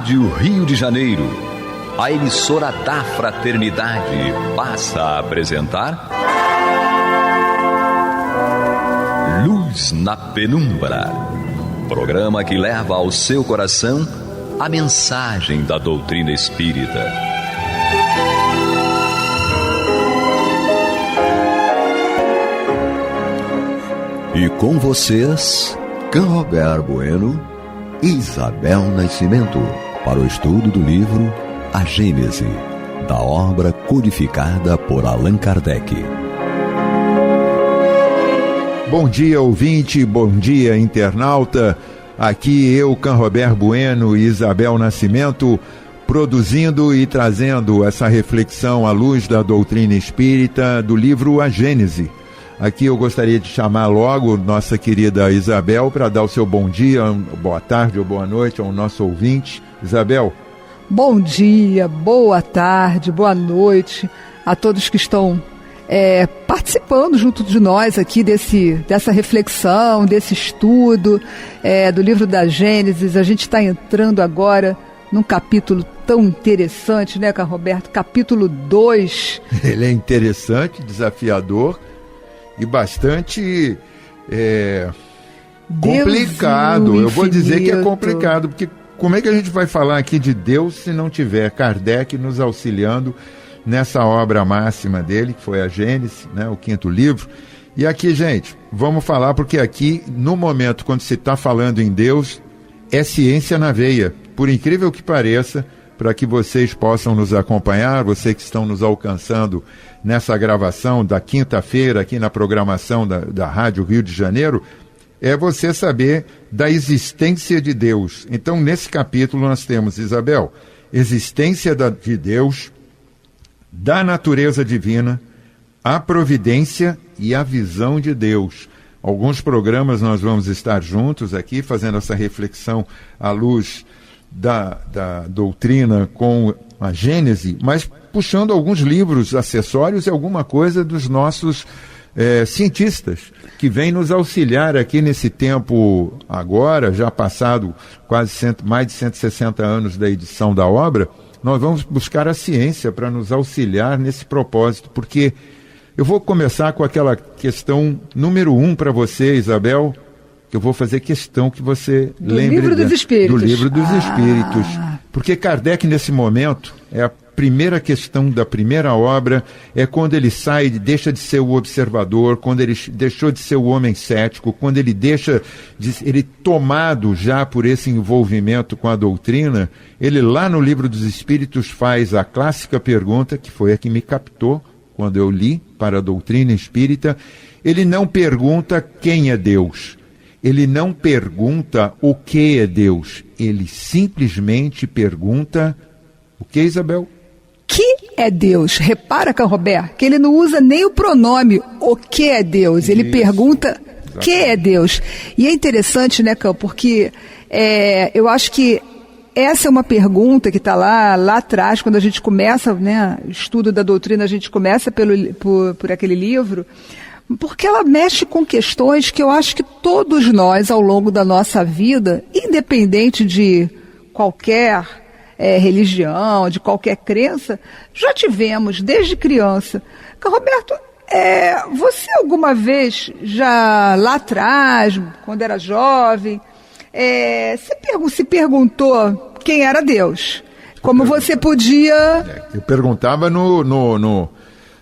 Rádio Rio de Janeiro, a emissora da Fraternidade, passa a apresentar Luz na Penumbra, programa que leva ao seu coração a mensagem da doutrina espírita. E com vocês, Canrobert Bueno e Isabel Nascimento, para o estudo do livro A Gênese, da obra codificada por Allan Kardec. Bom dia, ouvinte, bom dia, internauta. Aqui eu, Canrobert Bueno e Isabel Nascimento, produzindo e trazendo essa reflexão à luz da doutrina espírita do livro A Gênese. Aqui eu gostaria de chamar logo nossa querida Isabel para dar o seu bom dia, boa tarde ou boa noite ao nosso ouvinte. Isabel. Bom dia, boa tarde, boa noite a todos que estão participando junto de nós aqui dessa reflexão, desse estudo do livro da Gênesis. A gente está entrando agora num capítulo tão interessante, né, Canroberto? Capítulo 2. Ele é interessante, desafiador e bastante complicado. Eu vou dizer que é complicado, porque como é que a gente vai falar aqui de Deus se não tiver Kardec nos auxiliando nessa obra máxima dele, que foi a Gênese, né, o 5º livro. E aqui, gente, vamos falar, porque aqui, no momento, quando se está falando em Deus, é ciência na veia. Por incrível que pareça, para que vocês possam nos acompanhar, vocês que estão nos alcançando nessa gravação da quinta-feira, aqui na programação da Rádio Rio de Janeiro, é você saber da existência de Deus. Então, nesse capítulo nós temos, Isabel, existência de Deus, da natureza divina, a providência e a visão de Deus. Alguns programas nós vamos estar juntos aqui, fazendo essa reflexão à luz da doutrina com a Gênese, mas puxando alguns livros acessórios e alguma coisa dos nossos cientistas, que vêm nos auxiliar aqui nesse tempo agora, já passado mais de 160 anos da edição da obra. Nós vamos buscar a ciência para nos auxiliar nesse propósito, porque eu vou começar com aquela questão número 1 para você, Isabel, que eu vou fazer questão que você lembre do livro dos Espíritos. Do livro dos Espíritos. Porque Kardec, nesse momento, é a primeira questão da primeira obra, é quando ele sai, deixa de ser o observador, quando ele deixou de ser o homem cético, quando ele deixa ele tomado já por esse envolvimento com a doutrina, ele lá no livro dos Espíritos faz a clássica pergunta, que foi a que me captou quando eu li para a doutrina espírita. Ele não pergunta quem é Deus, ele não pergunta o que é Deus, ele simplesmente pergunta o que, Isabel? Que é Deus? Repara, Canrobert, que ele não usa nem o pronome o que é Deus, ele pergunta o que é Deus. E é interessante, né, Cão, porque eu acho que essa é uma pergunta que está lá atrás, quando a gente começa, né, o estudo da doutrina, a gente começa por aquele livro, porque ela mexe com questões que eu acho que todos nós, ao longo da nossa vida, independente de qualquer religião, de qualquer crença, já tivemos desde criança. Roberto, você alguma vez, já lá atrás, quando era jovem, se perguntou quem era Deus? Como você podia... Eu perguntava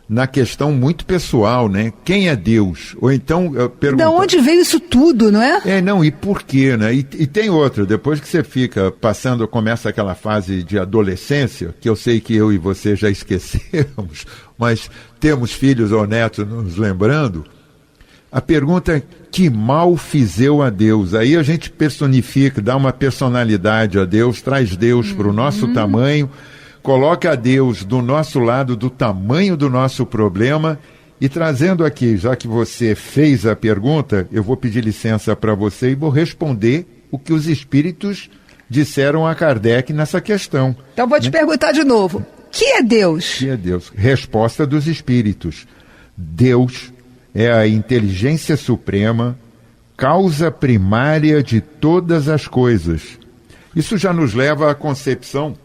na questão muito pessoal, né? Quem é Deus? Ou então eu pergunto... De onde veio isso tudo, não é? Não, e por quê, né? E tem outra, depois que você fica começa aquela fase de adolescência, que eu sei que eu e você já esquecemos, mas temos filhos ou netos nos lembrando, a pergunta é: que mal fiz eu a Deus? Aí a gente personifica, dá uma personalidade a Deus, traz Deus para o nosso tamanho, coloca a Deus do nosso lado, do tamanho do nosso problema, e trazendo aqui, já que você fez a pergunta, eu vou pedir licença para você e vou responder o que os espíritos disseram a Kardec nessa questão. Então vou te perguntar de novo, que é Deus? Que é Deus? Resposta dos espíritos: Deus é a inteligência suprema, causa primária de todas as coisas, Isso já nos leva à concepção,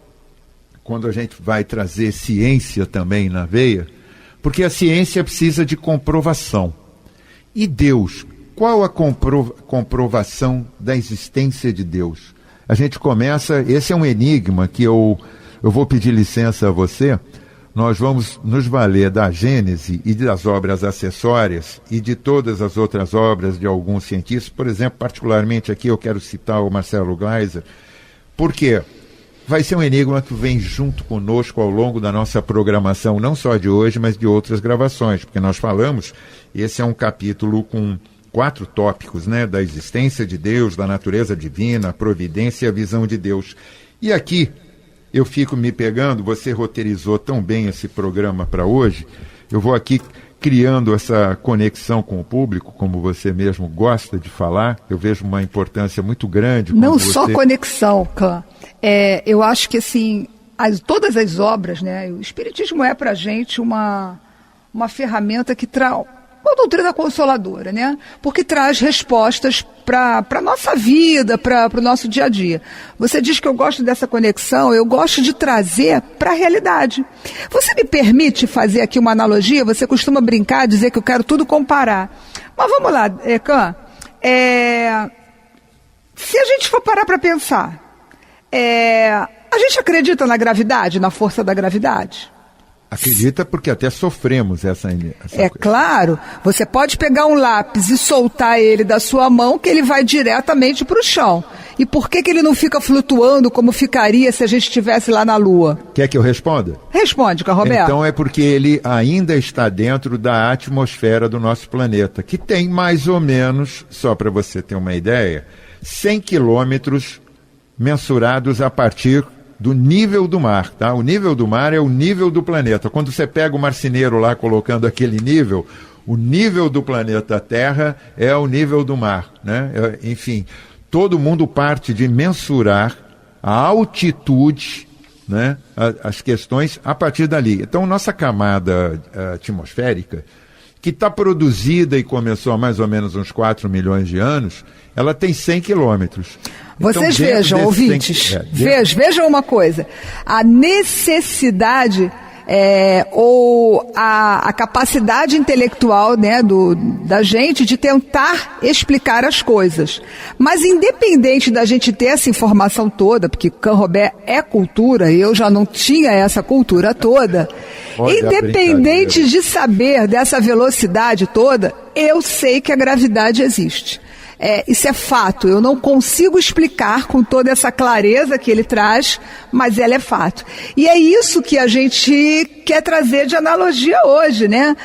quando a gente vai trazer ciência também na veia, porque a ciência precisa de comprovação. E Deus, qual a comprovação da existência de Deus? A gente começa, esse é um enigma que eu vou pedir licença a você, nós vamos nos valer da Gênese e das obras acessórias e de todas as outras obras de alguns cientistas. Por exemplo, particularmente aqui eu quero citar o Marcelo Gleiser, porque vai ser um enigma que vem junto conosco ao longo da nossa programação, não só de hoje, mas de outras gravações, porque nós falamos, esse é um capítulo com 4 tópicos, né, da existência de Deus, da natureza divina, a providência e a visão de Deus. E aqui eu fico me pegando, você roteirizou tão bem esse programa para hoje, eu vou aqui criando essa conexão com o público, como você mesmo gosta de falar, eu vejo uma importância muito grande. Não só conexão, Cã. Eu acho que assim, todas as obras, né, o Espiritismo é para a gente uma ferramenta que traz uma doutrina consoladora, né? Porque traz respostas para a nossa vida, para o nosso dia a dia. Você diz que eu gosto dessa conexão, eu gosto de trazer para a realidade. Você me permite fazer aqui uma analogia? Você costuma brincar, dizer que eu quero tudo comparar. Mas vamos lá, Cã. Se a gente for parar para pensar, a gente acredita na gravidade, na força da gravidade? Acredita porque até sofremos essa coisa. Claro, você pode pegar um lápis e soltar ele da sua mão que ele vai diretamente para o chão. E por que ele não fica flutuando como ficaria se a gente estivesse lá na Lua? Quer que eu responda? Responde, Roberto. Então é porque ele ainda está dentro da atmosfera do nosso planeta, que tem mais ou menos, só para você ter uma ideia, 100 quilômetros mensurados a partir do nível do mar, tá? O nível do mar é o nível do planeta. Quando você pega o marceneiro lá colocando aquele nível, o nível do planeta Terra é o nível do mar, né? Enfim, todo mundo parte de mensurar a altitude, né? As questões a partir dali. Então, nossa camada atmosférica, que está produzida e começou há mais ou menos uns 4 milhões de anos, ela tem 100 quilômetros. Vocês então, vejam, ouvintes, vejam uma coisa, a necessidade ou a capacidade intelectual, né, da gente de tentar explicar as coisas. Mas independente da gente ter essa informação toda, porque Canrobert é cultura, e eu já não tinha essa cultura toda, independente de saber dessa velocidade toda, eu sei que a gravidade existe. Isso é fato, eu não consigo explicar com toda essa clareza que ele traz, mas ela é fato. E é isso que a gente quer trazer de analogia hoje, né?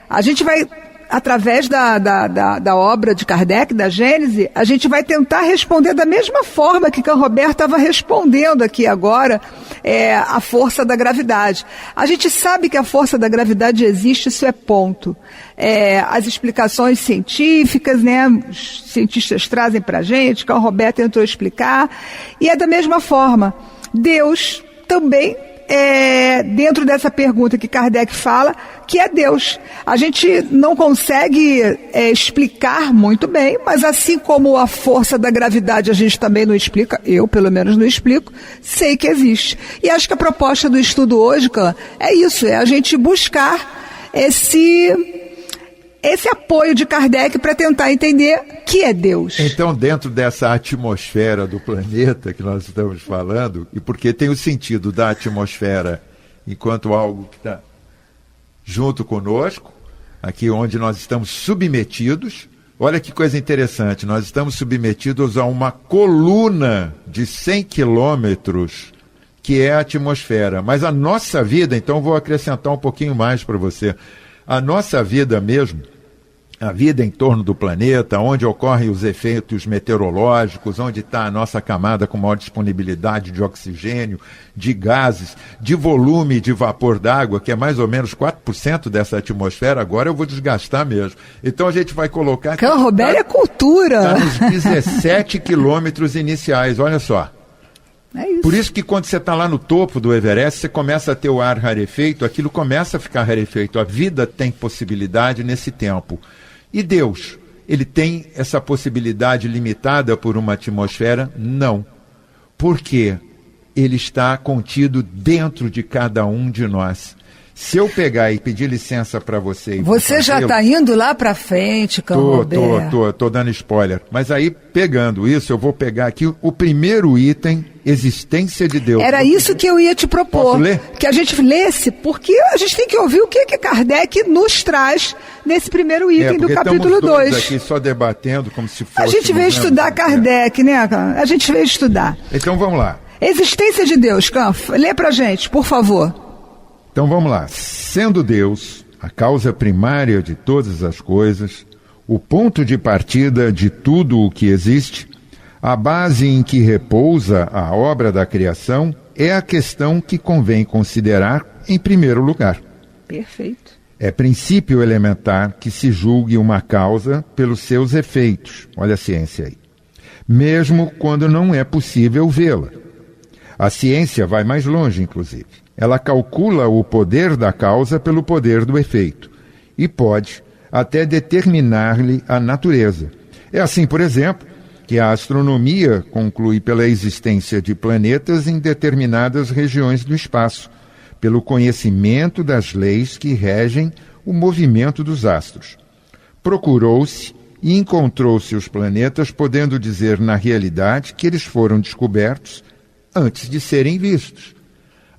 A gente vai, através da obra de Kardec, da Gênese, a gente vai tentar responder da mesma forma que Canrobert estava respondendo aqui agora, a força da gravidade. A gente sabe que a força da gravidade existe, isso é ponto. As explicações científicas, né, os cientistas trazem para a gente, Canrobert tentou explicar, e é da mesma forma. Deus também dentro dessa pergunta que Kardec fala, que é Deus. A gente não consegue explicar muito bem, mas assim como a força da gravidade a gente também não explica, eu pelo menos não explico, sei que existe. E acho que a proposta do estudo hoje, é isso, é a gente buscar esse apoio de Kardec para tentar entender que é Deus. Então, dentro dessa atmosfera do planeta que nós estamos falando, e porque tem o sentido da atmosfera enquanto algo que está junto conosco, aqui onde nós estamos submetidos, olha que coisa interessante, nós estamos submetidos a uma coluna de 100 quilômetros, que é a atmosfera. Mas a nossa vida, então vou acrescentar um pouquinho mais para você, a nossa vida mesmo, a vida em torno do planeta, onde ocorrem os efeitos meteorológicos, onde está a nossa camada com maior disponibilidade de oxigênio, de gases, de volume de vapor d'água, que é mais ou menos 4% dessa atmosfera, agora eu vou desgastar mesmo. Então a gente vai colocar... Canrobert é cultura! Está nos 17 quilômetros iniciais, olha só. Por isso que quando você está lá no topo do Everest, você começa a ter o ar rarefeito, aquilo começa a ficar rarefeito. A vida tem possibilidade nesse tempo. E Deus? ele tem essa possibilidade limitada por uma atmosfera? Não. Por quê? Ele está contido dentro de cada um de nós. Se eu pegar e pedir licença para você... Você já está indo lá para frente, Roberto. Tô dando spoiler. Mas aí, pegando isso, eu vou pegar aqui o primeiro item, existência de Deus. Era isso que eu ia te propor. Posso ler? Que a gente lesse, porque a gente tem que ouvir o que Kardec nos traz nesse primeiro item do capítulo 2. Estamos aqui só debatendo como se fosse... A gente veio estudar Kardec, né? A gente veio estudar. Então vamos lá. Existência de Deus, Canf. Lê pra gente, por favor. Então vamos lá. Sendo Deus a causa primária de todas as coisas, o ponto de partida de tudo o que existe, a base em que repousa a obra da criação é a questão que convém considerar em primeiro lugar. Perfeito. É princípio elementar que se julgue uma causa pelos seus efeitos. Olha a ciência aí. Mesmo quando não é possível vê-la. A ciência vai mais longe, inclusive. Ela calcula o poder da causa pelo poder do efeito e pode até determinar-lhe a natureza. É assim, por exemplo, que a astronomia conclui pela existência de planetas em determinadas regiões do espaço, pelo conhecimento das leis que regem o movimento dos astros. Procurou-se e encontrou-se os planetas, podendo dizer na realidade que eles foram descobertos antes de serem vistos.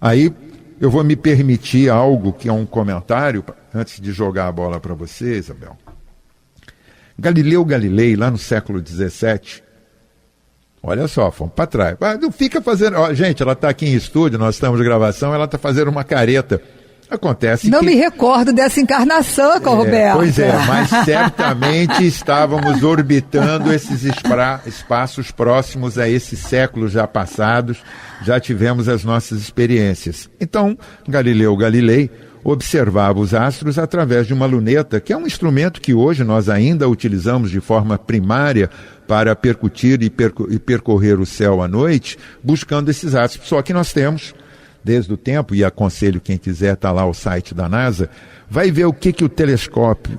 Aí eu vou me permitir algo que é um comentário, antes de jogar a bola para você, Isabel. Galileu Galilei, lá no século XVII, olha só, fomos para trás. Não fica fazendo... gente, ela está aqui em estúdio, nós estamos de gravação, ela está fazendo uma careta. Acontece Não me recordo dessa encarnação, Roberto. Pois é, mas certamente estávamos orbitando esses espaços próximos a esses séculos já passados, já tivemos as nossas experiências. Então, Galileu Galilei observava os astros através de uma luneta, que é um instrumento que hoje nós ainda utilizamos de forma primária para percutir e percorrer o céu à noite, buscando esses astros. Só que nós temos... desde o tempo, e aconselho quem quiser, está lá o site da NASA, vai ver o que o telescópio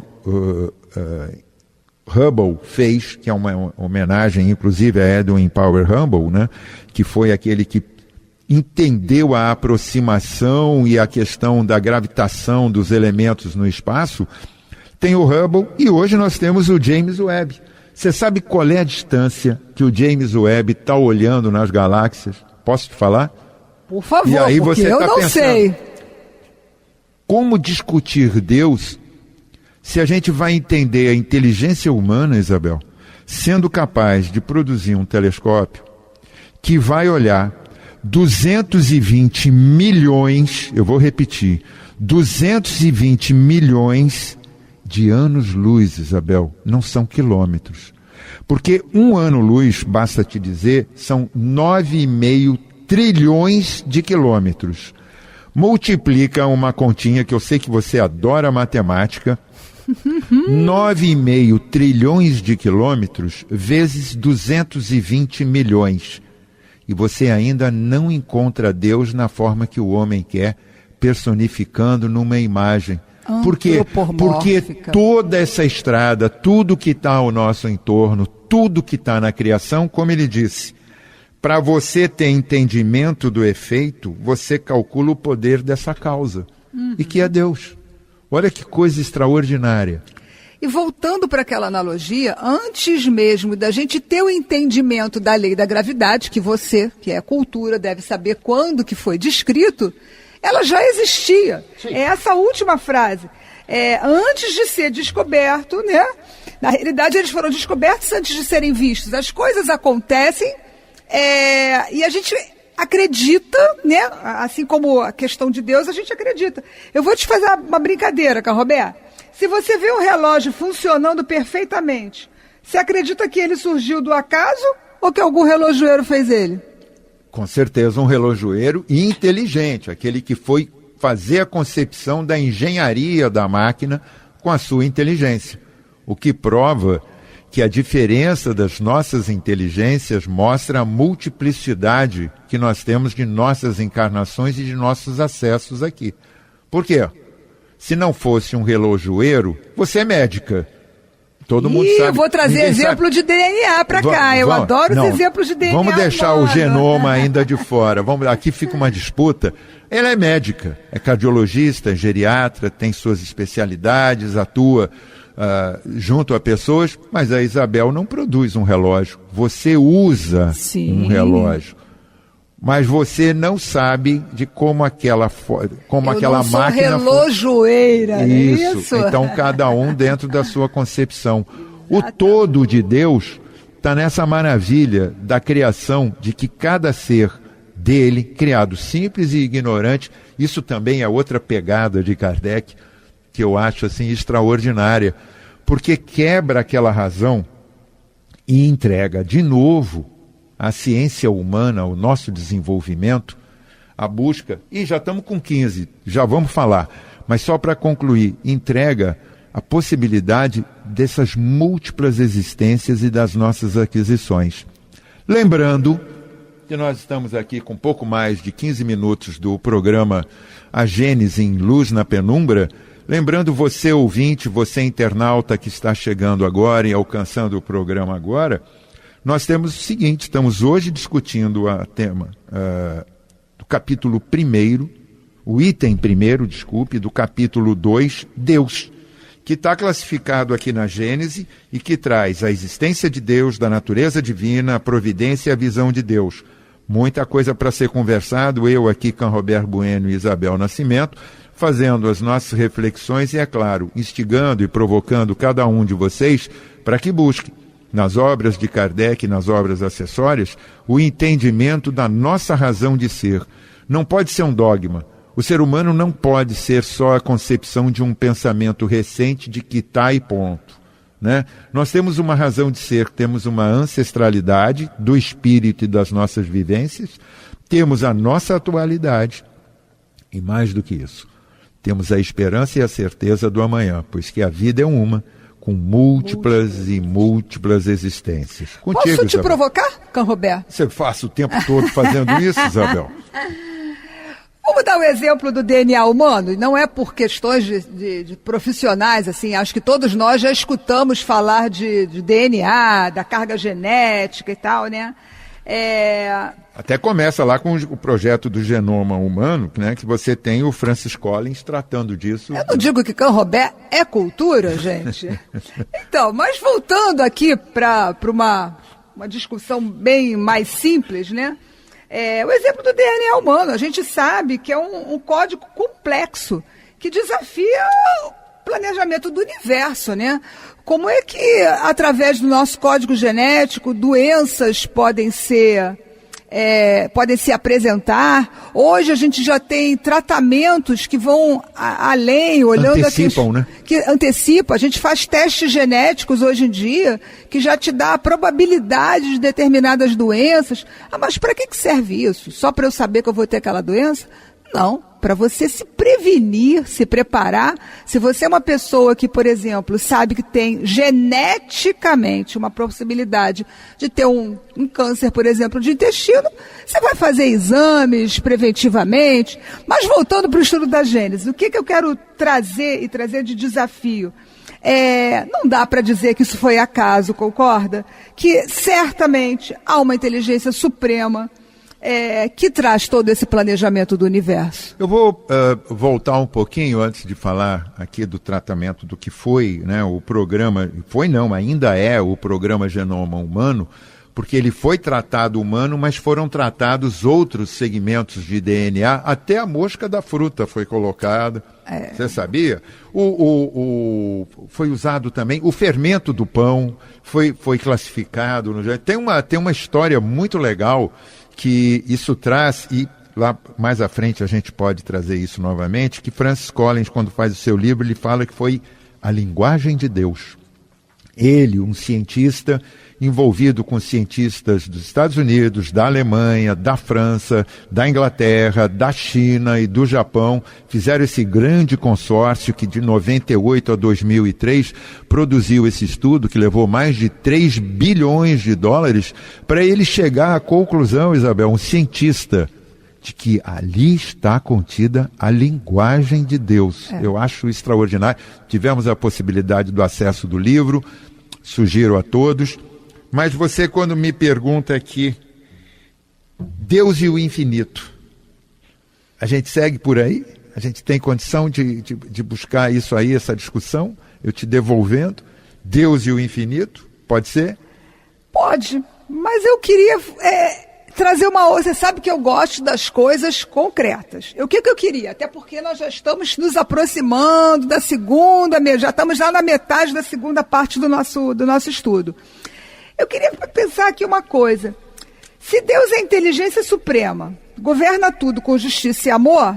Hubble fez, que é uma homenagem, inclusive, a Edwin Powell Hubble, né, que foi aquele que entendeu a aproximação e a questão da gravitação dos elementos no espaço. Tem o Hubble e hoje nós temos o James Webb. Você sabe qual é a distância que o James Webb está olhando nas galáxias? Posso te falar? Por favor, e aí porque você eu tá não pensando, sei. Como discutir Deus se a gente vai entender a inteligência humana, Isabel, sendo capaz de produzir um telescópio que vai olhar 220 milhões, eu vou repetir, 220 milhões de anos-luz, Isabel, não são quilômetros. Porque um ano-luz, basta te dizer, são 9,5 trilhões de quilômetros. Multiplica uma continha, que eu sei que você adora matemática, 9,5 trilhões de quilômetros vezes 220 milhões. E você ainda não encontra Deus na forma que o homem quer, personificando numa imagem. Por quê? Porque toda essa estrada, tudo que está ao nosso entorno, tudo que está na criação, como ele disse, para você ter entendimento do efeito, você calcula o poder dessa causa, e que é Deus. Olha que coisa extraordinária. E voltando para aquela analogia, antes mesmo da gente ter o entendimento da lei da gravidade, que você, que é cultura, deve saber quando que foi descrito, ela já existia. Sim. É essa última frase. Antes de ser descoberto, né? Na realidade, eles foram descobertos antes de serem vistos. As coisas acontecem e a gente acredita, né? Assim como a questão de Deus, a gente acredita. Eu vou te fazer uma brincadeira, Roberto. Se você vê um relógio funcionando perfeitamente, você acredita que ele surgiu do acaso ou que algum relojoeiro fez ele? Com certeza um relojoeiro inteligente, aquele que foi fazer a concepção da engenharia da máquina com a sua inteligência. O que prova que a diferença das nossas inteligências mostra a multiplicidade que nós temos de nossas encarnações e de nossos acessos aqui. Por quê? Se não fosse um relojoeiro, você é médica. Todo mundo sabe. Eu vou trazer exemplo de DNA para cá. Eu adoro os exemplos de DNA. Vamos deixar o genoma ainda de fora. Aqui fica uma disputa. Ela é médica, é cardiologista, geriatra, tem suas especialidades, atua junto a pessoas, mas a Isabel não produz um relógio. Você usa um relógio. Mas você não sabe de como aquela máquina... relojoeira, isso. Então, cada um dentro da sua concepção. O todo de Deus está nessa maravilha da criação, de que cada ser dele, criado simples e ignorante, isso também é outra pegada de Kardec, que eu acho assim extraordinária, porque quebra aquela razão e entrega de novo a ciência humana, o nosso desenvolvimento, a busca, e já estamos com 15, já vamos falar, mas só para concluir, entrega a possibilidade dessas múltiplas existências e das nossas aquisições. Lembrando que nós estamos aqui com pouco mais de 15 minutos do programa A Gênese em Luz na Penumbra, lembrando você ouvinte, você internauta que está chegando agora e alcançando o programa agora, nós temos o seguinte, estamos hoje discutindo o tema do capítulo 1º, o item 1º, desculpe, do capítulo 2, Deus, que está classificado aqui na Gênese e que traz a existência de Deus, da natureza divina, a providência e a visão de Deus. Muita coisa para ser conversado, eu aqui, Canrobert Bueno e Isabel Nascimento, fazendo as nossas reflexões e, é claro, instigando e provocando cada um de vocês para que busquem nas obras de Kardec, nas obras acessórias, o entendimento da nossa razão de ser. Não pode ser um dogma. O ser humano não pode ser só a concepção de um pensamento recente de que está e ponto. Né? Nós temos uma razão de ser, temos uma ancestralidade do espírito e das nossas vivências, temos a nossa atualidade e, mais do que isso, temos a esperança e a certeza do amanhã, pois que a vida é uma, com múltiplas e múltiplas existências. Contigo, posso te Isabel provocar, Canrobert? Você passa o tempo todo fazendo isso, Isabel? Vamos dar o exemplo do DNA humano, e não é por questões de profissionais, assim, acho que todos nós já escutamos falar de DNA, da carga genética e tal, né? Até começa lá com o projeto do genoma humano, né, que você tem o Francis Collins tratando disso. Eu não digo que Canrobert é cultura, gente. Então, mas voltando aqui para uma discussão bem mais simples, né? O exemplo do DNA humano, a gente sabe que é um código complexo que desafia o planejamento do universo, né? Como é que, através do nosso código genético, doenças podem se apresentar? Hoje a gente já tem tratamentos que vão além, olhando antecipam, né? Que antecipam. A gente faz testes genéticos hoje em dia que já te dá a probabilidade de determinadas doenças. Mas para que serve isso? Só para eu saber que eu vou ter aquela doença? Não, para você se prevenir, se preparar. Se você é uma pessoa que, por exemplo, sabe que tem geneticamente uma possibilidade de ter um câncer, por exemplo, de intestino, você vai fazer exames preventivamente. Mas voltando para o estudo da Gênese, o que eu quero trazer de desafio? Não dá para dizer que isso foi acaso, concorda? Que certamente há uma inteligência suprema que traz todo esse planejamento do universo. Eu vou voltar um pouquinho antes de falar aqui do tratamento do que foi, né, o programa, ainda é o programa Genoma Humano, porque ele foi tratado humano, mas foram tratados outros segmentos de DNA, até a mosca da fruta foi colocada. Você sabia? Foi usado também, o fermento do pão foi classificado. Tem uma história muito legal que isso traz, e lá mais à frente a gente pode trazer isso novamente, que Francis Collins, quando faz o seu livro, ele fala que foi a linguagem de Deus. Ele, um cientista envolvido com cientistas dos Estados Unidos, da Alemanha, da França, da Inglaterra, da China e do Japão, fizeram esse grande consórcio que de 98 a 2003 produziu esse estudo que levou mais de 3 bilhões de dólares para ele chegar à conclusão, Isabel, um cientista, de que ali está contida a linguagem de Deus. Eu acho extraordinário. Tivemos a possibilidade do acesso do livro. sugiro a todos. Mas você, quando me pergunta aqui, Deus e o infinito, a gente segue por aí? A gente tem condição de buscar isso aí, essa discussão? Eu te devolvendo. Deus e o infinito, pode ser? Pode, mas eu queria trazer uma outra. Você sabe que eu gosto das coisas concretas. O que eu queria? Até porque nós já estamos nos aproximando da segunda, já estamos lá na metade da segunda parte do nosso estudo. Eu queria pensar aqui uma coisa. Se Deus é a inteligência suprema, governa tudo com justiça e amor,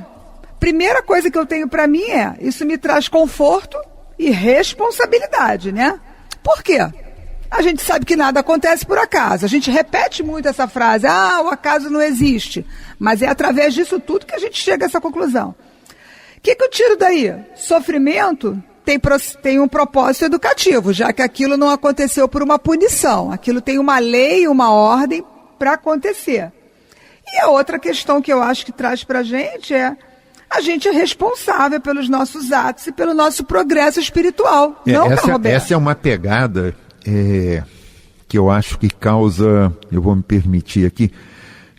primeira coisa que eu tenho para mim isso me traz conforto e responsabilidade, né? Por quê? A gente sabe que nada acontece por acaso. A gente repete muito essa frase, o acaso não existe. Mas é através disso tudo que a gente chega a essa conclusão. O que eu tiro daí? Sofrimento tem um propósito educativo, já que aquilo não aconteceu por uma punição. Aquilo tem uma lei, uma ordem para acontecer. E a outra questão que eu acho que traz para a gente a gente é responsável pelos nossos atos e pelo nosso progresso espiritual. Essa é uma pegada que eu acho que causa, eu vou me permitir aqui,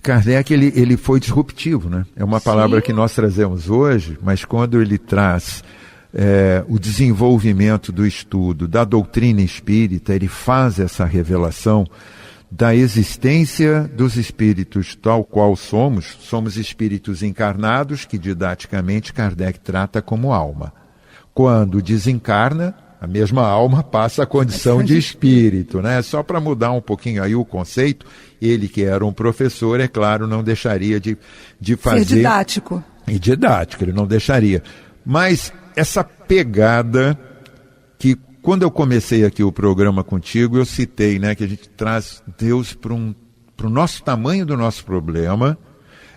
Kardec ele foi disruptivo, né? É uma palavra que nós trazemos hoje, mas quando ele traz o desenvolvimento do estudo da doutrina espírita, ele faz essa revelação da existência dos espíritos tal qual somos espíritos encarnados, que didaticamente Kardec trata como alma. Quando desencarna, a mesma alma passa a condição de espírito, né? Só para mudar um pouquinho aí o conceito, ele que era um professor, é claro, não deixaria de fazer... Ser didático. E didático, ele não deixaria. Mas essa pegada que, quando eu comecei aqui o programa contigo, eu citei, né, que a gente traz Deus para o nosso tamanho do nosso problema,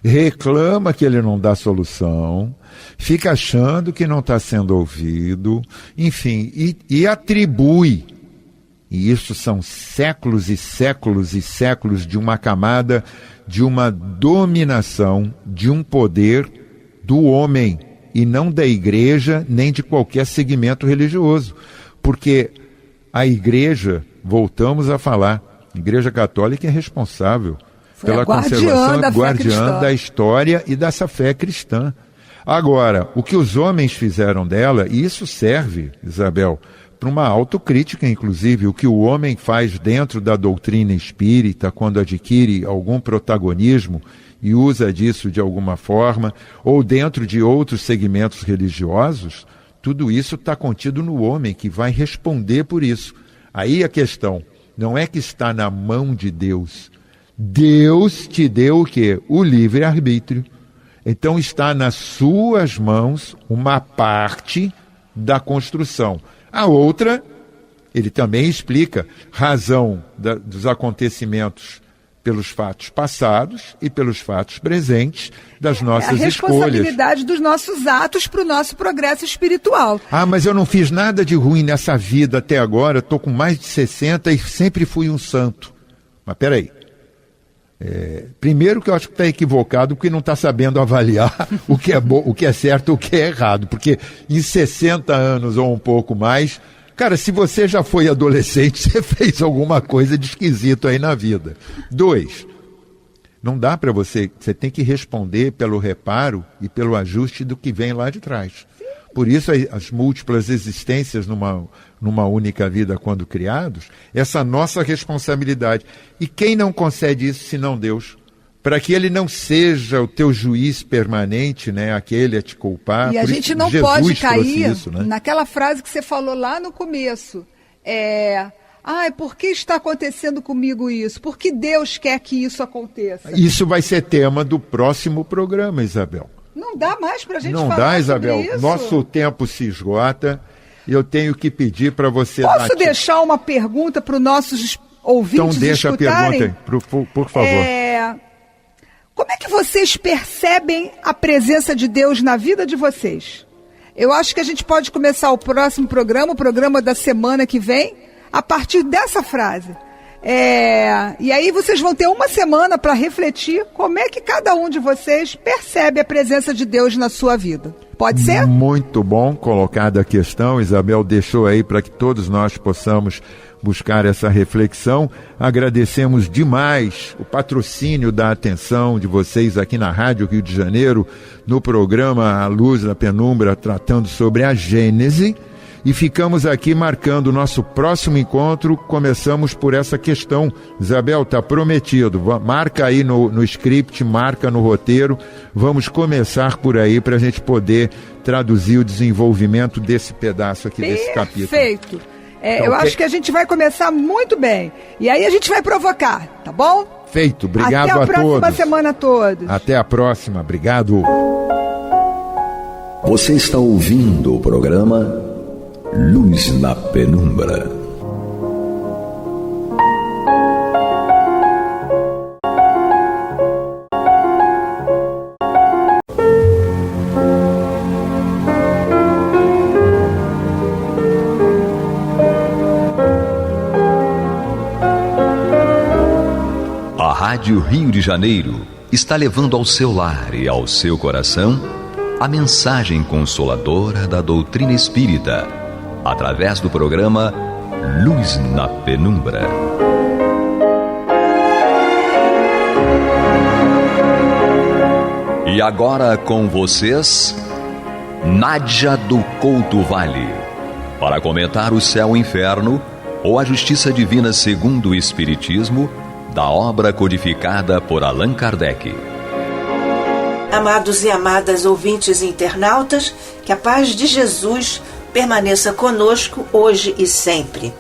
reclama que ele não dá solução, fica achando que não está sendo ouvido, enfim, e atribui, e isso são séculos e séculos e séculos de uma camada, de uma dominação, de um poder do homem, e não da igreja, nem de qualquer segmento religioso. Porque a igreja, voltamos a falar, a Igreja Católica é responsável pela conservação, guardiã da história e dessa fé cristã. Agora, o que os homens fizeram dela, e isso serve, Isabel, para uma autocrítica, inclusive, o que o homem faz dentro da doutrina espírita, quando adquire algum protagonismo e usa disso de alguma forma, ou dentro de outros segmentos religiosos, tudo isso está contido no homem, que vai responder por isso. Aí a questão não é que está na mão de Deus. Deus te deu o quê? O livre-arbítrio. Então está nas suas mãos uma parte da construção. A outra, ele também explica, razão dos acontecimentos pelos fatos passados e pelos fatos presentes das nossas escolhas. A responsabilidade dos nossos atos para o nosso progresso espiritual. Mas eu não fiz nada de ruim nessa vida até agora, estou com mais de 60 e sempre fui um santo. Mas peraí. Primeiro que eu acho que está equivocado, porque não está sabendo avaliar o que é bom, o que é certo, o que é errado. Porque em 60 anos ou um pouco mais, cara, se você já foi adolescente, você fez alguma coisa de esquisito aí na vida. 2, não dá para você tem que responder pelo reparo e pelo ajuste do que vem lá de trás. Por isso as múltiplas existências numa única vida quando criados, essa nossa responsabilidade. E quem não concede isso senão Deus? Para que ele não seja o teu juiz permanente, né, aquele a te culpar. E a gente não pode cair naquela frase que você falou lá no começo. Por que está acontecendo comigo isso? Por que Deus quer que isso aconteça? Isso vai ser tema do próximo programa, Isabel. Não dá mais para a gente falar sobre isso. Não dá, Isabel. Nosso tempo se esgota e eu tenho que pedir para você... Posso deixar uma pergunta para os nossos ouvintes Então deixa escutarem? A pergunta, por favor. Como é que vocês percebem a presença de Deus na vida de vocês? Eu acho que a gente pode começar o próximo programa, o programa da semana que vem, a partir dessa frase. E aí vocês vão ter uma semana para refletir como é que cada um de vocês percebe a presença de Deus na sua vida. Pode ser? Muito bom colocada a questão. Isabel deixou aí para que todos nós possamos buscar essa reflexão. Agradecemos demais o patrocínio da atenção de vocês aqui na Rádio Rio de Janeiro, no programa A Luz na Penumbra, tratando sobre a Gênese. E ficamos aqui marcando o nosso próximo encontro. Começamos por essa questão. Isabel, está prometido. Marca aí no script, marca no roteiro. Vamos começar por aí para a gente poder traduzir o desenvolvimento desse pedaço aqui, desse capítulo. Perfeito. Eu acho que a gente vai começar muito bem. E aí a gente vai provocar, tá bom? Feito. Obrigado a todos. Até a próxima semana a todos. Até a próxima. Obrigado. Você está ouvindo o programa Luz na Penumbra. A Rádio Rio de Janeiro está levando ao seu lar e ao seu coração a mensagem consoladora da doutrina espírita, através do programa Luz na Penumbra. E agora com vocês, Nádia do Couto Vale, para comentar o céu e inferno ou a justiça divina segundo o Espiritismo, da obra codificada por Allan Kardec. Amados e amadas ouvintes e internautas, que a paz de Jesus permaneça conosco hoje e sempre.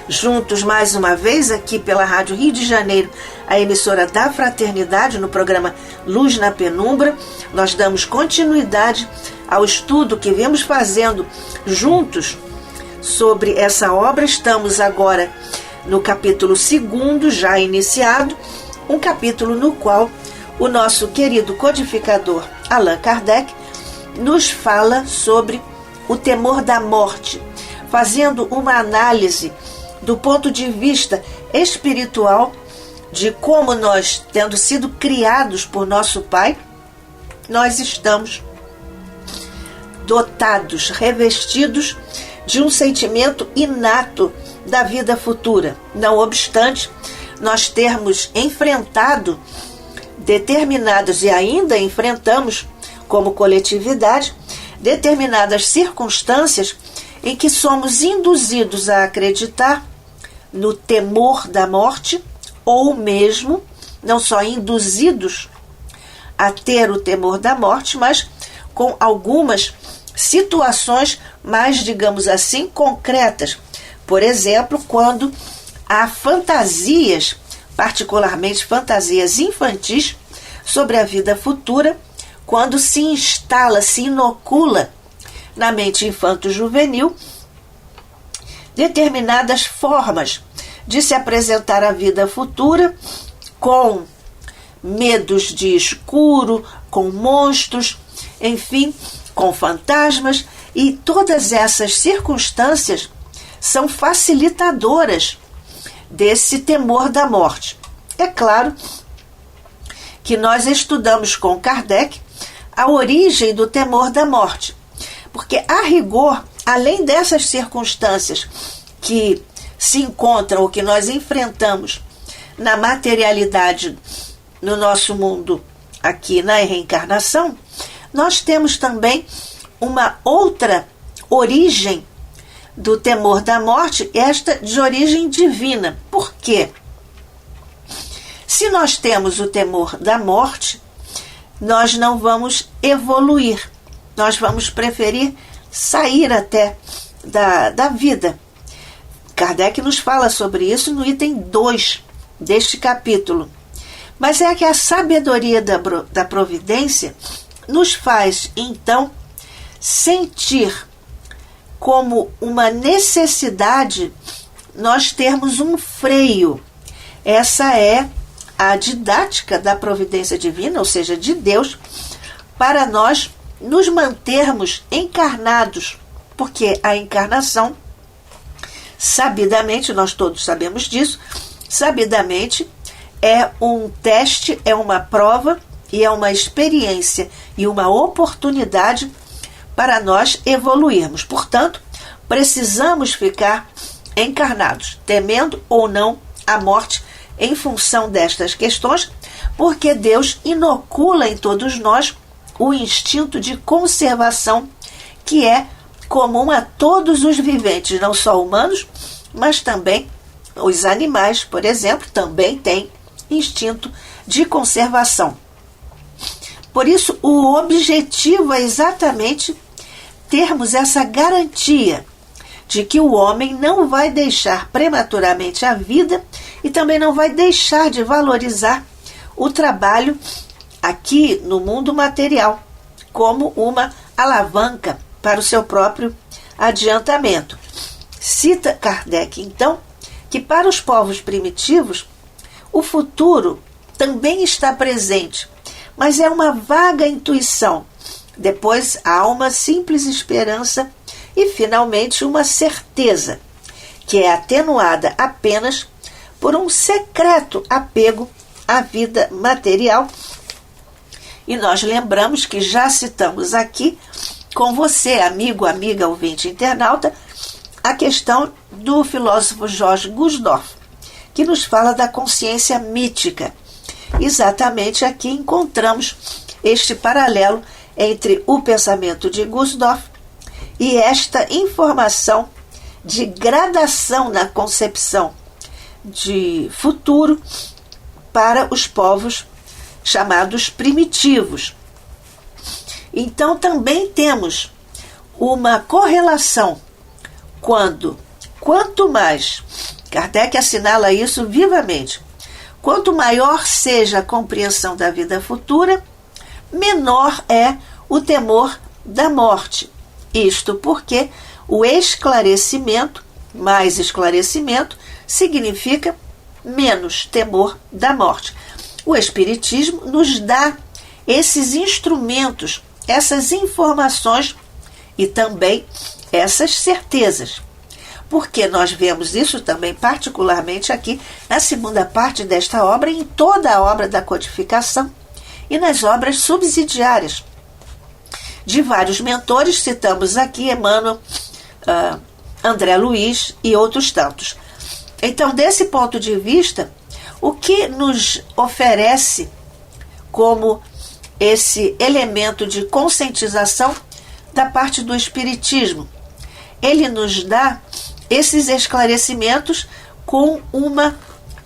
Juntos mais uma vez aqui pela Rádio Rio de Janeiro, a emissora da Fraternidade, no programa Luz na Penumbra, nós damos continuidade ao estudo que viemos fazendo juntos sobre essa obra. Estamos agora no capítulo 2, já iniciado, um capítulo no qual o nosso querido codificador Allan Kardec nos fala sobre o temor da morte, fazendo uma análise do ponto de vista espiritual de como nós, tendo sido criados por nosso Pai, nós estamos dotados, revestidos de um sentimento inato da vida futura. Não obstante, nós termos enfrentado determinadas, e ainda enfrentamos como coletividade, determinadas circunstâncias em que somos induzidos a acreditar no temor da morte, ou mesmo, não só induzidos a ter o temor da morte, mas com algumas situações mais, digamos assim, concretas. Por exemplo, quando há fantasias, particularmente fantasias infantis, sobre a vida futura, quando se instala, se inocula na mente infanto-juvenil determinadas formas de se apresentar a vida futura, com medos de escuro, com monstros, enfim, com fantasmas, e todas essas circunstâncias são facilitadoras desse temor da morte. É claro que nós estudamos com Kardec a origem do temor da morte, porque, a rigor, além dessas circunstâncias que se encontram, ou que nós enfrentamos na materialidade no nosso mundo aqui na reencarnação, nós temos também uma outra origem do temor da morte, esta de origem divina. Por quê? Se nós temos o temor da morte, nós não vamos evoluir, nós vamos preferir sair até da vida. Kardec nos fala sobre isso no item 2 deste capítulo. Mas é que a sabedoria da providência nos faz, então, sentir como uma necessidade nós termos um freio. Essa é a didática da providência divina, ou seja, de Deus, para nós nos mantermos encarnados, porque a encarnação, sabidamente, nós todos sabemos disso, sabidamente, é um teste, é uma prova e é uma experiência e uma oportunidade para nós evoluirmos. Portanto, precisamos ficar encarnados, temendo ou não a morte em função destas questões, porque Deus inocula em todos nós o instinto de conservação que é comum a todos os viventes, não só humanos, mas também os animais, por exemplo, também têm instinto de conservação. Por isso, o objetivo é exatamente termos essa garantia de que o homem não vai deixar prematuramente a vida e também não vai deixar de valorizar o trabalho aqui no mundo material como uma alavanca para o seu próprio adiantamento. Cita Kardec, então, que para os povos primitivos o futuro também está presente, mas é uma vaga intuição. Depois há uma simples esperança e, finalmente, uma certeza, que é atenuada apenas por um secreto apego à vida material. E nós lembramos que já citamos aqui com você, amigo, amiga, ouvinte, internauta, a questão do filósofo Jorge Gusdorff, que nos fala da consciência mítica. Exatamente aqui encontramos este paralelo entre o pensamento de Gusdorff e esta informação de gradação na concepção de futuro para os povos chamados primitivos. Então também temos uma correlação quanto mais, Kardec assinala isso vivamente, quanto maior seja a compreensão da vida futura, menor é o temor da morte. Isto porque o esclarecimento, mais esclarecimento, significa menos temor da morte. O Espiritismo nos dá esses instrumentos, essas informações e também essas certezas. Porque nós vemos isso também particularmente aqui na segunda parte desta obra, em toda a obra da codificação e nas obras subsidiárias de vários mentores. Citamos aqui Emmanuel, André Luiz e outros tantos. Então, desse ponto de vista, o que nos oferece como esse elemento de conscientização da parte do Espiritismo? Ele nos dá esses esclarecimentos com uma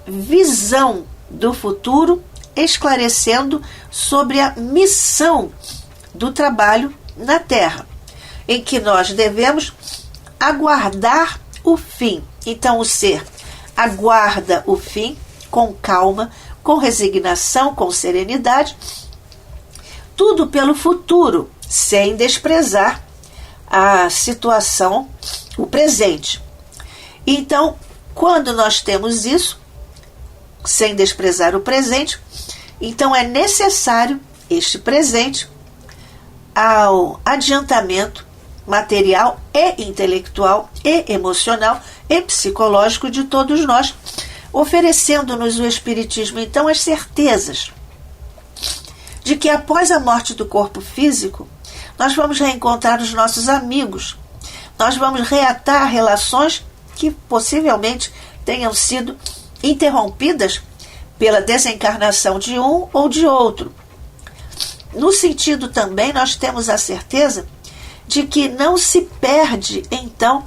visão do futuro, esclarecendo sobre a missão do trabalho na Terra, em que nós devemos aguardar o fim. Então, o ser aguarda o fim com calma, com resignação, com serenidade, tudo pelo futuro, sem desprezar a situação, o presente. Então, quando nós temos isso, sem desprezar o presente, então é necessário este presente ao adiantamento material e intelectual e emocional e psicológico de todos nós, oferecendo-nos o Espiritismo, então, as certezas de que após a morte do corpo físico, nós vamos reencontrar os nossos amigos, nós vamos reatar relações que possivelmente tenham sido interrompidas pela desencarnação de um ou de outro. No sentido também, nós temos a certeza de que não se perde, então,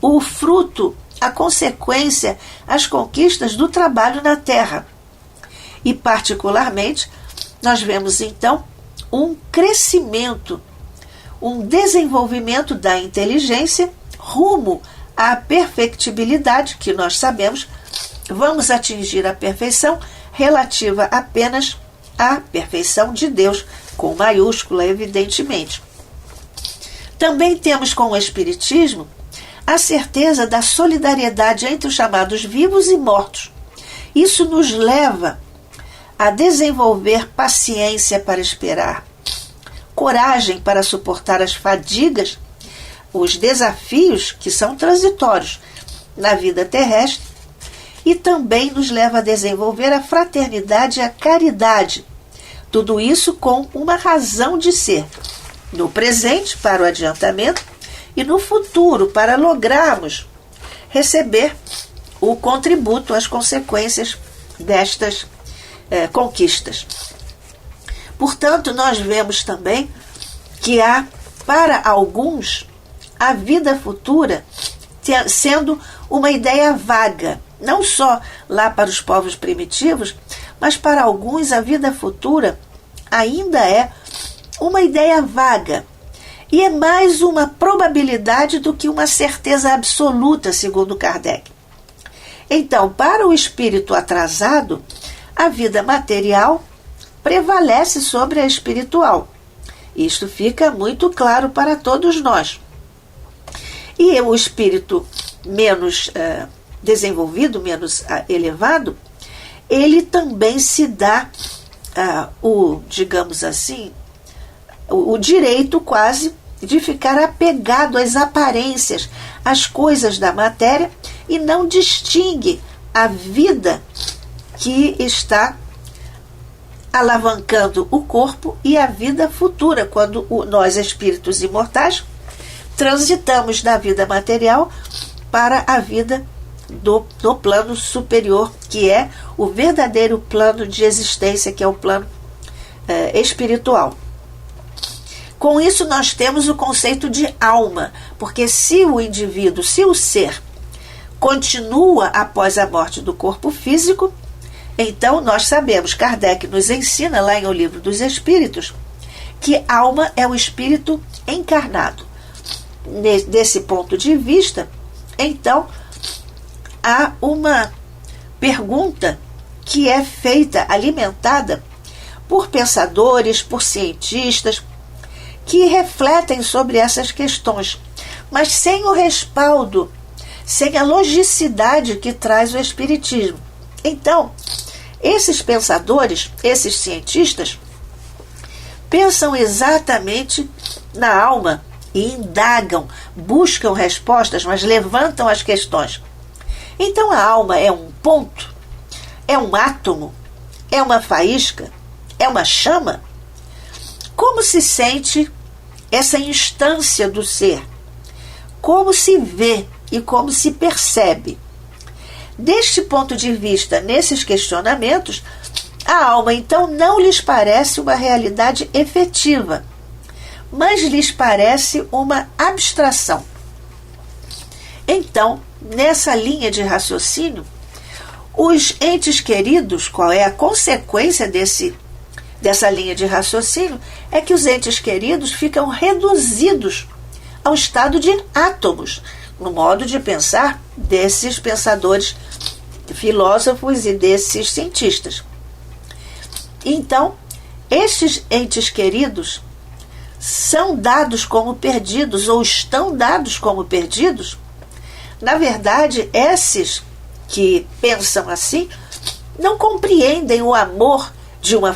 o fruto, a consequência, as conquistas do trabalho na Terra. E, particularmente, nós vemos, então, um crescimento, um desenvolvimento da inteligência rumo à perfectibilidade, que nós sabemos, vamos atingir a perfeição relativa apenas à perfeição de Deus, com maiúscula, evidentemente. Também temos com o Espiritismo a certeza da solidariedade entre os chamados vivos e mortos. Isso nos leva a desenvolver paciência para esperar, coragem para suportar as fadigas, os desafios que são transitórios na vida terrestre e também nos leva a desenvolver a fraternidade e a caridade. Tudo isso com uma razão de ser. No presente, para o adiantamento, e no futuro, para lograrmos receber o contributo, as consequências destas conquistas. Portanto, nós vemos também que há, para alguns, a vida futura sendo uma ideia vaga, não só lá para os povos primitivos, mas para alguns a vida futura ainda é uma ideia vaga e é mais uma probabilidade do que uma certeza absoluta, segundo Kardec. Então, para o espírito atrasado, a vida material prevalece sobre a espiritual. Isto fica muito claro para todos nós. E o espírito menos desenvolvido, menos elevado, ele também se dá digamos assim, o direito quase de ficar apegado às aparências, às coisas da matéria, e não distingue a vida que está alavancando o corpo e a vida futura, quando nós, espíritos imortais, transitamos da vida material para a vida do plano superior, que é o verdadeiro plano de existência, que é o plano espiritual. Com isso, nós temos o conceito de alma, porque se o indivíduo, se o ser, continua após a morte do corpo físico, então nós sabemos, Kardec nos ensina lá em O Livro dos Espíritos, que alma é o espírito encarnado. Desse ponto de vista, então, há uma pergunta que é feita, alimentada por pensadores, por cientistas, que refletem sobre essas questões, mas sem o respaldo, sem a logicidade que traz o Espiritismo. Então, esses pensadores, esses cientistas, pensam exatamente na alma e indagam, buscam respostas, mas levantam as questões. Então, a alma é um ponto? É um átomo? É uma faísca? É uma chama? Como se sente essa instância do ser? Como se vê e como se percebe? Deste ponto de vista, nesses questionamentos, a alma, então, não lhes parece uma realidade efetiva, mas lhes parece uma abstração. Então, nessa linha de raciocínio, os entes queridos, qual é a consequência dessa linha de raciocínio, é que os entes queridos ficam reduzidos ao estado de átomos, no modo de pensar desses pensadores filósofos e desses cientistas. Então, estes entes queridos são dados como perdidos, ou estão dados como perdidos. Na verdade, esses que pensam assim não compreendem o amor de uma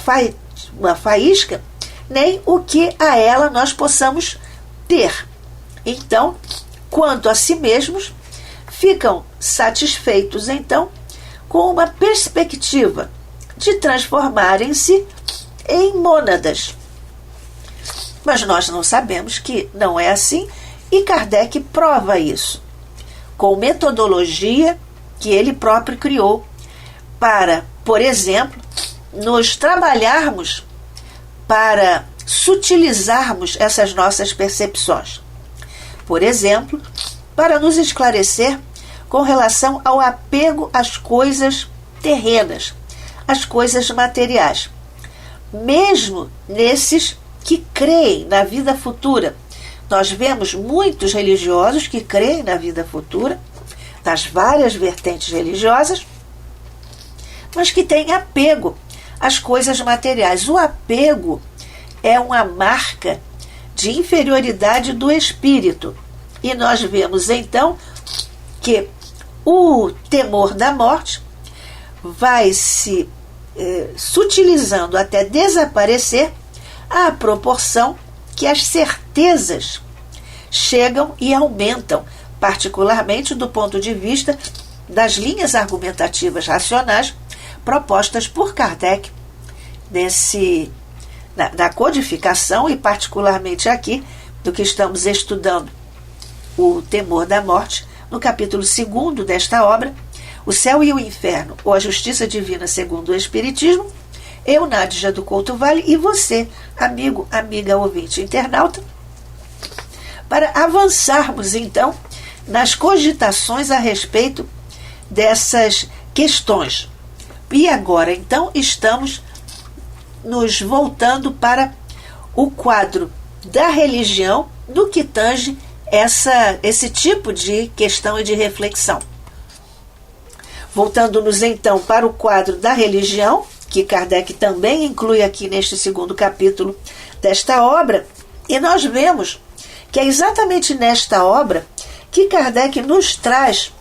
faísca, nem o que a ela nós possamos ter. Então, quanto a si mesmos, ficam satisfeitos, então, com uma perspectiva de transformarem-se em mônadas. Mas nós não sabemos que não é assim, e Kardec prova isso com metodologia que ele próprio criou para, por exemplo, nos trabalharmos para sutilizarmos essas nossas percepções. Por exemplo, para nos esclarecer com relação ao apego às coisas terrenas, às coisas materiais. Mesmo nesses que creem na vida futura. Nós vemos muitos religiosos que creem na vida futura, nas várias vertentes religiosas, mas que têm apego às coisas materiais. O apego é uma marca de inferioridade do espírito. E nós vemos, então, que o temor da morte vai se sutilizando até desaparecer à proporção que as certezas chegam e aumentam, particularmente do ponto de vista das linhas argumentativas racionais propostas por Kardec na codificação, e particularmente aqui do que estamos estudando, o temor da morte, no capítulo 2 desta obra, O Céu e o Inferno, ou a Justiça Divina segundo o Espiritismo. Eu, Nádia do Couto Vale, e você, amigo, amiga, ouvinte, internauta, para avançarmos, então, nas cogitações a respeito dessas questões. E agora, então, estamos nos voltando para o quadro da religião no que tange esse tipo de questão e de reflexão. Voltando-nos, então, para o quadro da religião, que Kardec também inclui aqui neste 2º capítulo desta obra, e nós vemos que é exatamente nesta obra que Kardec nos traz,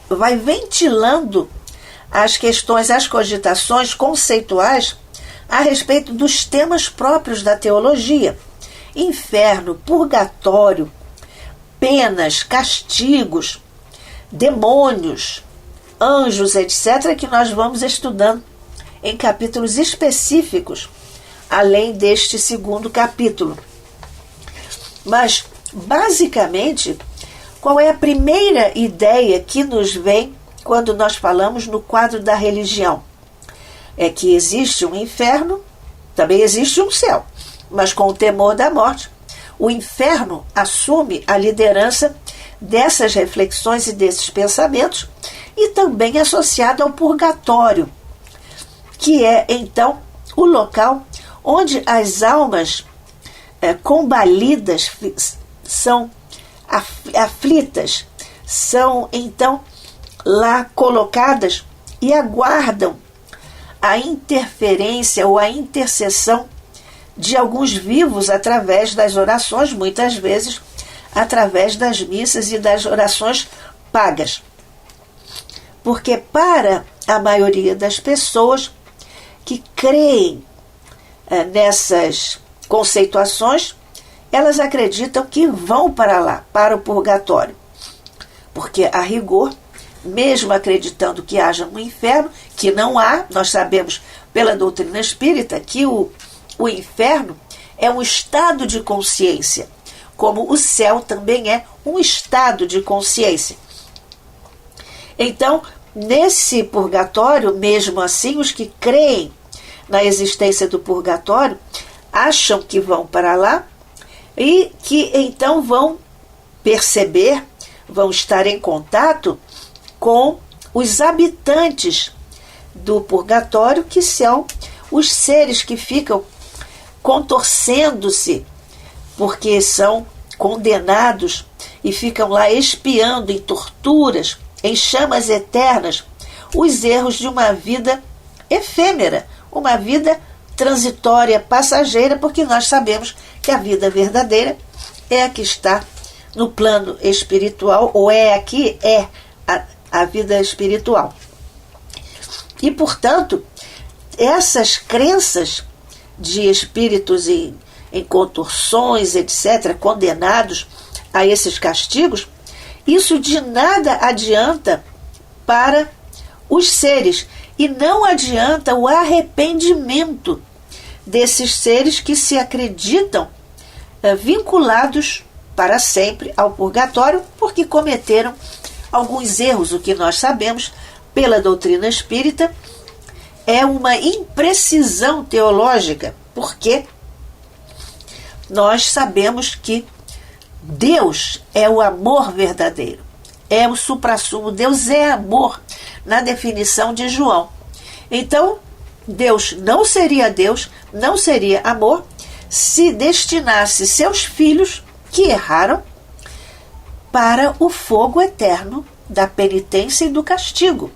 vai ventilando as questões, as cogitações conceituais a respeito dos temas próprios da teologia: inferno, purgatório, penas, castigos, demônios, anjos, etc., que nós vamos estudando em capítulos específicos, além deste 2º capítulo. Mas, basicamente, qual é a primeira ideia que nos vem quando nós falamos no quadro da religião? É que existe um inferno, também existe um céu, mas com o temor da morte, o inferno assume a liderança dessas reflexões e desses pensamentos, e também associado ao purgatório, que é, então, o local onde as almas combalidas são aflitas, são, então, lá colocadas e aguardam a interferência ou a intercessão de alguns vivos através das orações, muitas vezes através das missas e das orações pagas. Porque para a maioria das pessoas que creem nessas conceituações, elas acreditam que vão para lá, para o purgatório. Porque, a rigor, mesmo acreditando que haja um inferno, que não há, nós sabemos pela doutrina espírita que o inferno é um estado de consciência, como o céu também é um estado de consciência. Então, nesse purgatório, mesmo assim, os que creem na existência do purgatório acham que vão para lá e que então vão perceber, vão estar em contato com os habitantes do purgatório, que são os seres que ficam contorcendo-se porque são condenados e ficam lá expiando em torturas, em chamas eternas, os erros de uma vida efêmera, uma vida transitória, passageira, porque nós sabemos que a vida verdadeira é a que está no plano espiritual, ou é a vida espiritual. E, portanto, essas crenças de espíritos em contorções, etc., condenados a esses castigos, isso de nada adianta para os seres, e não adianta o arrependimento desses seres que se acreditam vinculados para sempre ao purgatório, porque cometeram alguns erros. O que nós sabemos pela doutrina espírita é uma imprecisão teológica, porque nós sabemos que Deus é o amor verdadeiro, é o suprassumo. Deus é amor, na definição de João. Então, Deus, não seria amor, se destinasse seus filhos que erraram para o fogo eterno da penitência e do castigo.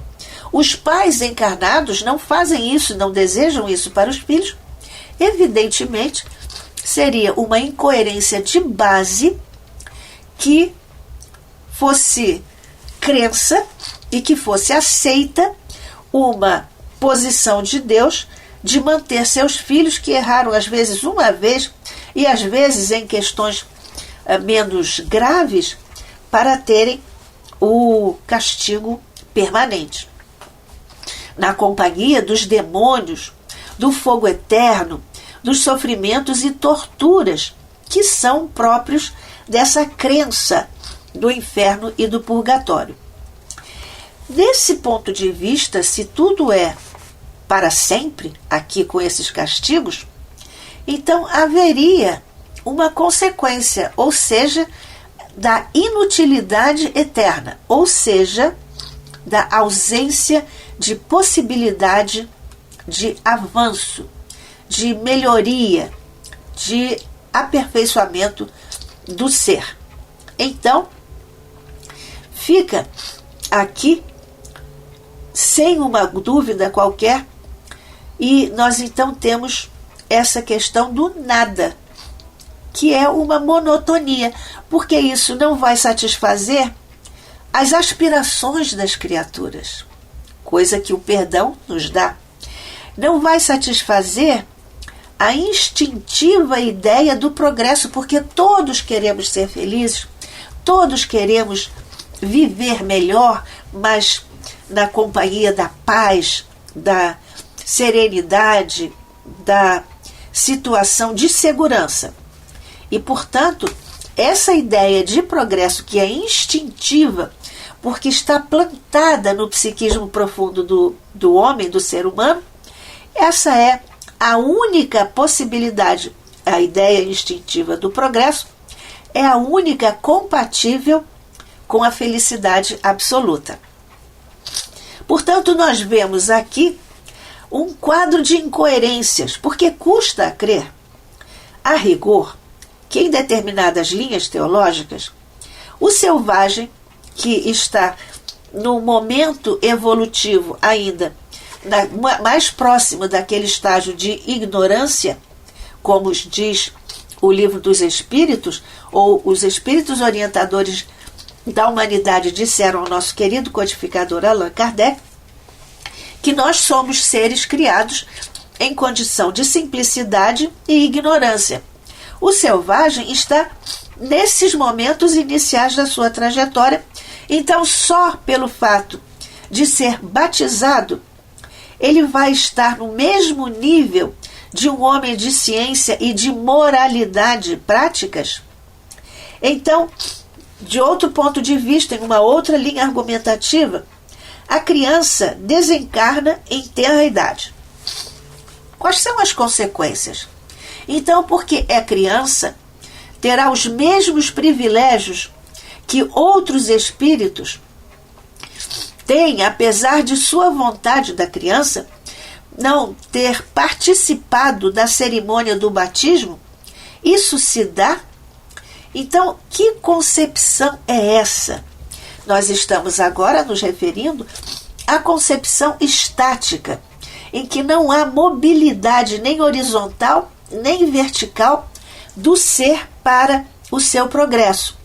Os pais encarnados não fazem isso, não desejam isso para os filhos. Evidentemente, seria uma incoerência de base que fosse crença e que fosse aceita uma posição de Deus de manter seus filhos que erraram às vezes uma vez e às vezes em questões menos graves para terem o castigo permanente, na companhia dos demônios, do fogo eterno, dos sofrimentos e torturas que são próprios dessa crença do inferno e do purgatório. Desse ponto de vista, se tudo é para sempre, aqui com esses castigos, então haveria uma consequência, ou seja, da inutilidade eterna, ou seja, da ausência de possibilidade de avanço, de melhoria, de aperfeiçoamento do ser. Então, fica aqui, sem uma dúvida qualquer, e nós então temos essa questão do nada, que é uma monotonia, porque isso não vai satisfazer as aspirações das criaturas, coisa que o perdão nos dá. Não vai satisfazer a instintiva ideia do progresso, porque todos queremos ser felizes, todos queremos viver melhor, mas na companhia da paz, da serenidade, da situação de segurança. E, portanto, essa ideia de progresso que é instintiva, porque está plantada no psiquismo profundo do homem, do ser humano, essa é a única possibilidade. A ideia instintiva do progresso é a única compatível com a felicidade absoluta. Portanto, nós vemos aqui um quadro de incoerências, porque custa a crer, a rigor, que em determinadas linhas teológicas, o selvagem, que está no momento evolutivo ainda mais próximo daquele estágio de ignorância, como diz o Livro dos Espíritos, ou os Espíritos Orientadores da Humanidade disseram ao nosso querido codificador Allan Kardec, que nós somos seres criados em condição de simplicidade e ignorância. O selvagem está nesses momentos iniciais da sua trajetória, então só pelo fato de ser batizado, ele vai estar no mesmo nível de um homem de ciência e de moralidade práticas. Então, de outro ponto de vista, em uma outra linha argumentativa, a criança desencarna em tenra idade. Quais são as consequências? Então, porque é criança, terá os mesmos privilégios que outros espíritos têm, apesar de sua vontade da criança não ter participado da cerimônia do batismo. Isso se dá? Então, que concepção é essa? Nós estamos agora nos referindo à concepção estática, em que não há mobilidade nem horizontal, nem vertical do ser para o seu progresso.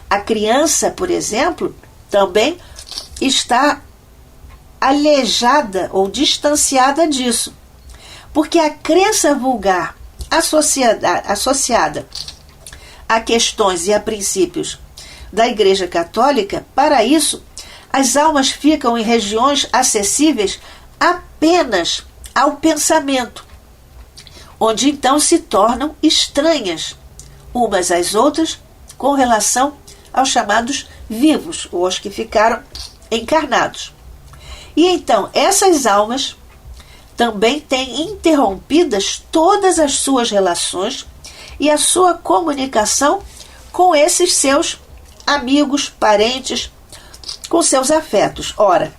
A criança, por exemplo, também está aleijada ou distanciada disso, porque a crença vulgar associada a questões e a princípios da Igreja Católica, para isso, as almas ficam em regiões acessíveis apenas ao pensamento, onde então se tornam estranhas umas às outras com relação aos chamados vivos, ou aos que ficaram encarnados. E então essas almas também têm interrompidas todas as suas relações e a sua comunicação com esses seus amigos, parentes, com seus afetos. Ora,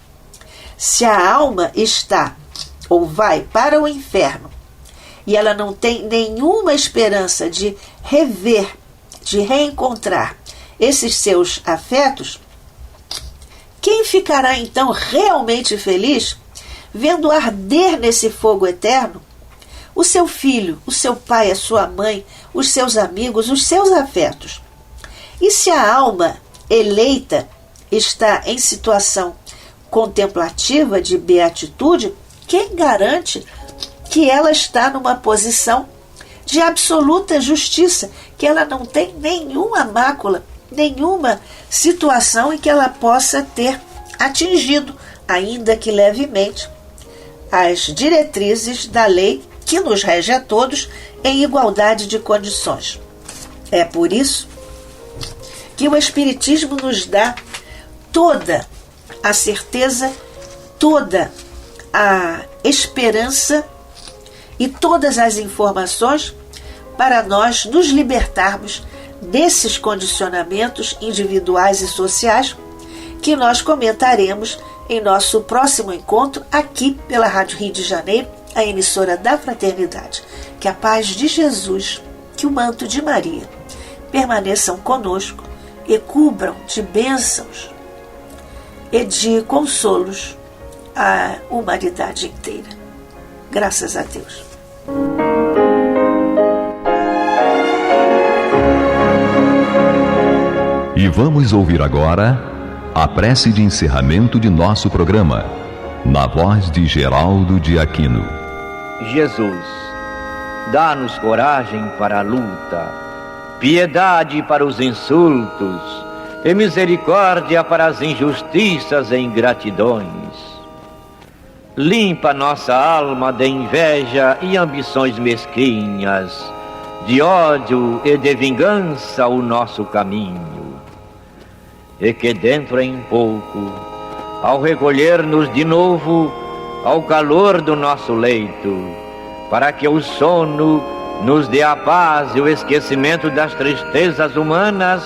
se a alma está ou vai para o inferno e ela não tem nenhuma esperança de rever, de reencontrar esses seus afetos, quem ficará então realmente feliz vendo arder nesse fogo eterno o seu filho, o seu pai, a sua mãe, os seus amigos, os seus afetos? E se a alma eleita está em situação contemplativa de beatitude, quem garante que ela está numa posição de absoluta justiça, que ela não tem nenhuma mácula, nenhuma situação em que ela possa ter atingido, ainda que levemente, as diretrizes da lei que nos rege a todos em igualdade de condições. É por isso que o Espiritismo nos dá toda a certeza, toda a esperança e todas as informações para nós nos libertarmos desses condicionamentos individuais e sociais que nós comentaremos em nosso próximo encontro aqui pela Rádio Rio de Janeiro, a emissora da Fraternidade. Que a paz de Jesus, que o manto de Maria permaneçam conosco e cubram de bênçãos e de consolos a humanidade inteira. Graças a Deus. E vamos ouvir agora a prece de encerramento de nosso programa, na voz de Geraldo de Aquino. Jesus, dá-nos coragem para a luta, piedade para os insultos e misericórdia para as injustiças e ingratidões. Limpa nossa alma de inveja e ambições mesquinhas, de ódio e de vingança o nosso caminho. E que dentro em pouco, ao recolher-nos de novo ao calor do nosso leito, para que o sono nos dê a paz e o esquecimento das tristezas humanas,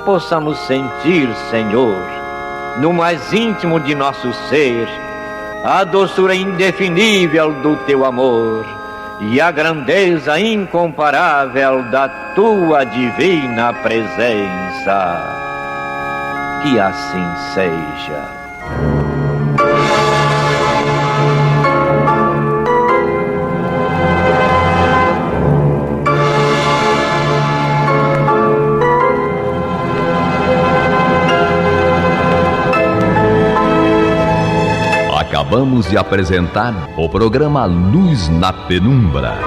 possamos sentir, Senhor, no mais íntimo de nosso ser, a doçura indefinível do Teu amor e a grandeza incomparável da Tua divina presença. Que assim seja. Acabamos de apresentar o programa Luz na Penumbra,